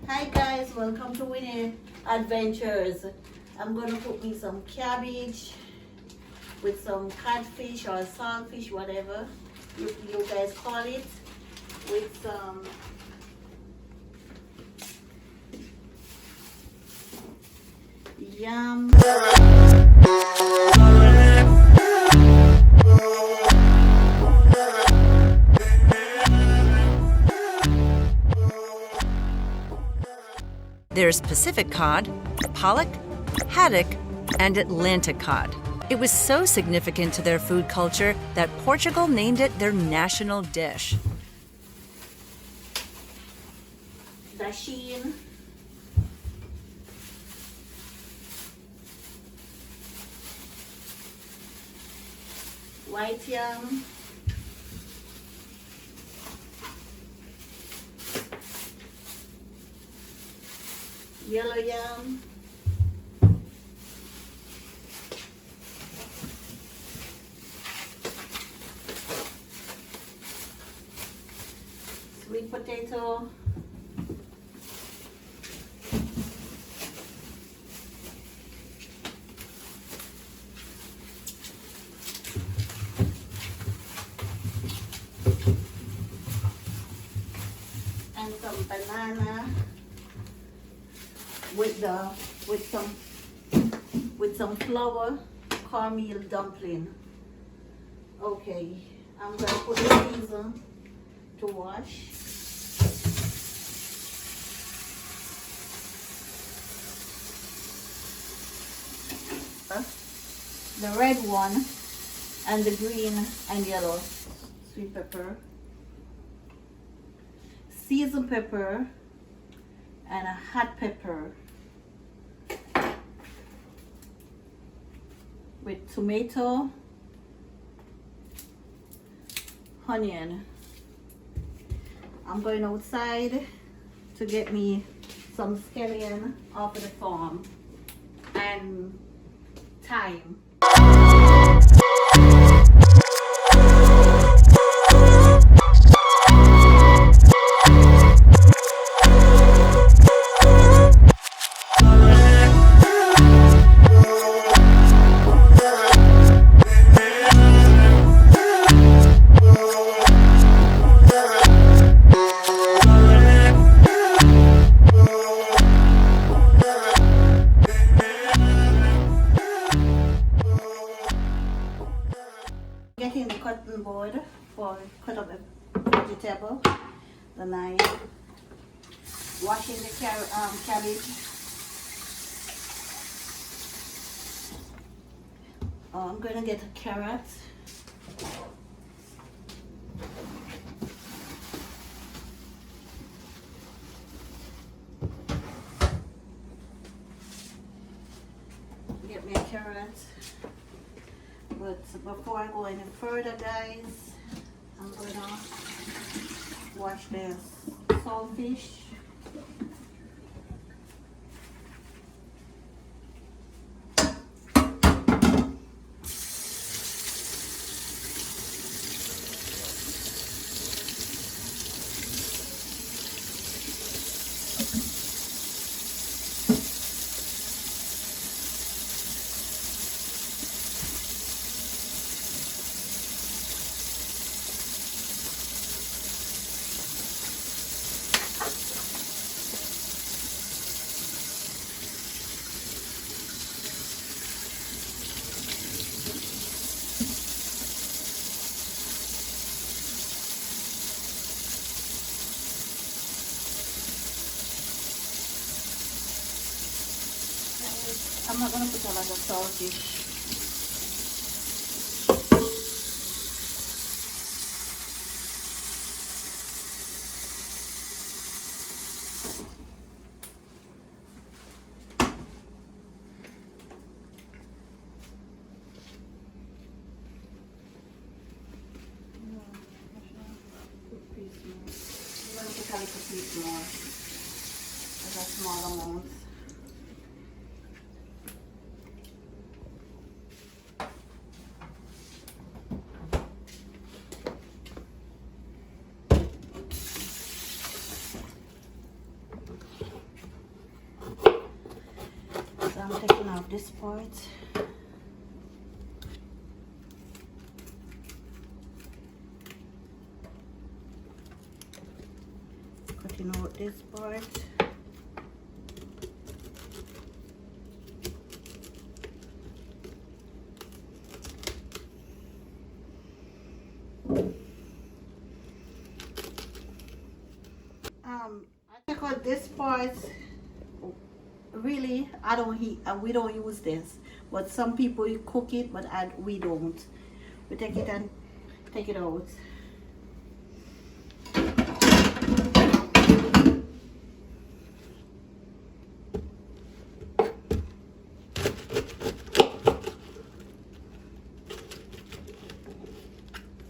Hi guys, welcome to Winnette Adventures. I'm gonna cook me some cabbage with some codfish or saltfish, whatever you guys call it, with some yam. There's Pacific cod, pollock, haddock, and Atlantic cod. It was so significant to their food culture that Portugal named it their national dish. Dasheen. White yam. Yellow yam. Sweet potato. And some banana with some flour, cornmeal dumpling. Okay, I'm gonna put the season to wash. The red one and the green and yellow sweet pepper, seasoned pepper, and a hot pepper with tomato, onion. I'm going outside to get me some scallion off of the farm and thyme. Getting the cutting board for cut up the vegetable, the knife, washing the cabbage. I'm gonna get a carrot. Get me a carrot. But before I go any further, guys, I'm gonna wash the saltfish. I'm not going to put a lot of saltfish. I'm going to put a little piece more. As a small amount. I'm taking off this part. Cutting out this part. I take out this part. Really, I don't eat, we don't use this, but some people cook it, but we don't. We take it and take it out.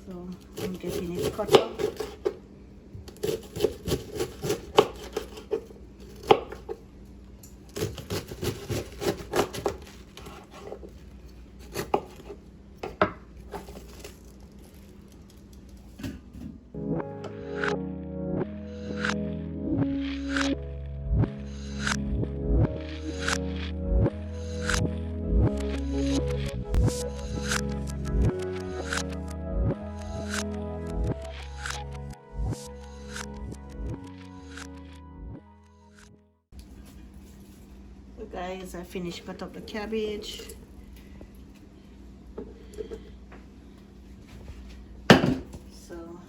So I'm getting it cut up. Guys, I finished cut up the cabbage. So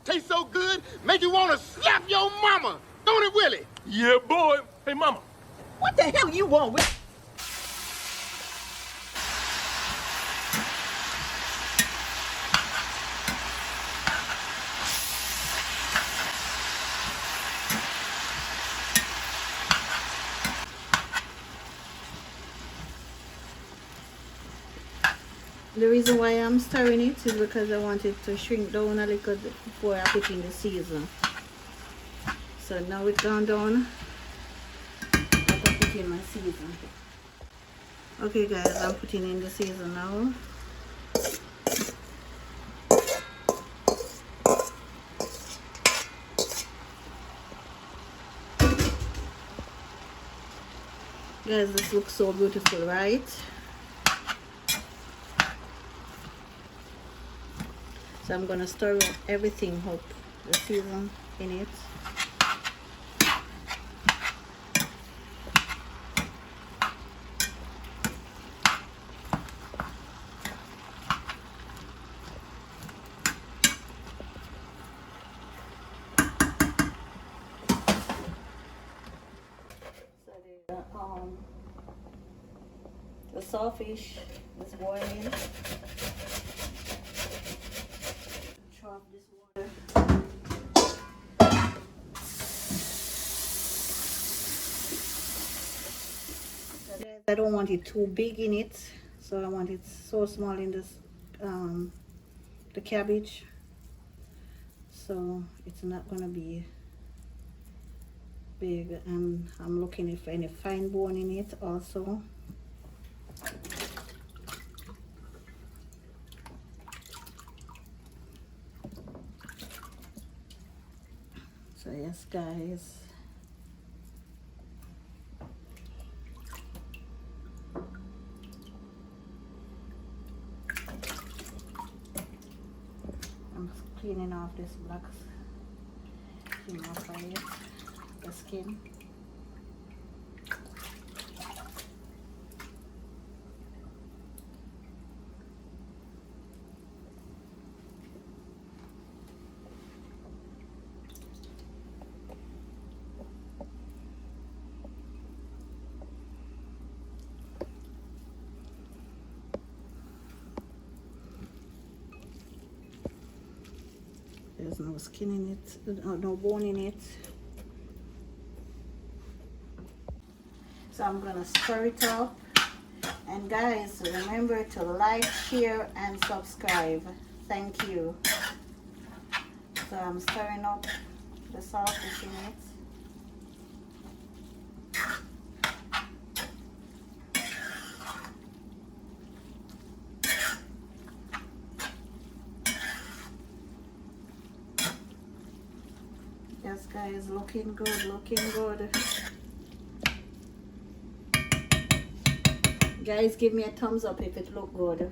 Tastes so good, make you want to slap your mama. Don't it, Willie? Yeah, boy. Hey, mama. What the hell you want with? the reason why I'm stirring it is because I want it to shrink down a little bit before I put in the season. So now it's gone down, I can put in my season. Okay guys, I'm putting in the season now. Guys, this looks so beautiful, right? So I'm gonna stir everything up, the season in it. So the sawfish is boiling. Chop this water. I don't want it too big in it, so I want it so small in this the cabbage, so it's not gonna be big. And I'm looking for any fine bone in it also. So yes guys, I'm cleaning off this black skin off of it. the skin. There's no skin in it, no bone in it. So I'm gonna stir it up. And guys, remember to like, share, and subscribe. Thank you. So I'm stirring up the saltfish in it. Yes guys, looking good, looking good. Guys, give me a thumbs up if it look good.